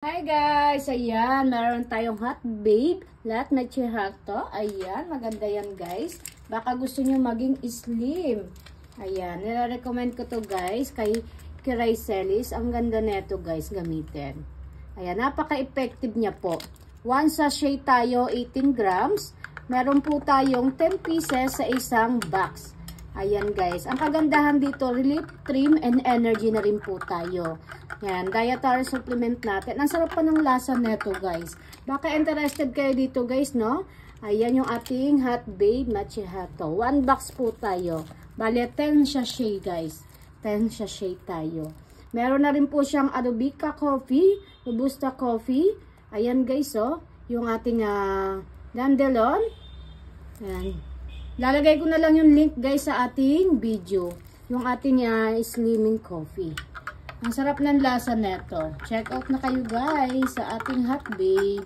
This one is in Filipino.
Hi guys! Ayan, meron tayong hot babe. Lahat na hot to. Ayan, maganda yan guys. Baka gusto nyo maging slim. Ayan, nire-recommend ko to guys kay Kiray Celis. Ang ganda neto guys, gamitin. Ayan, napaka-effective niya po. 1 sachet tayo, 18 grams. Meron po tayong 10 pieces sa isang box. Ayan guys, ang kagandahan dito, relief, trim, and energy na rin po tayo. Yan, dietary supplement natin. Ang sarap pa ng lasa neto guys. Baka interested kayo dito guys, no? Ayan yung ating hot babe macchiato. 1 box po tayo. Bale, 10 sachet guys. 10 sachet tayo. Meron na rin po siyang Arabica coffee, Robusta coffee. Ayan guys, oh. Yung ating dandelion. Ayan. Lalagay ko na lang yung link guys sa ating video. Yung ating slimming coffee. Ang sarap ng lasa neto. Check out na kayo guys sa ating hot babe.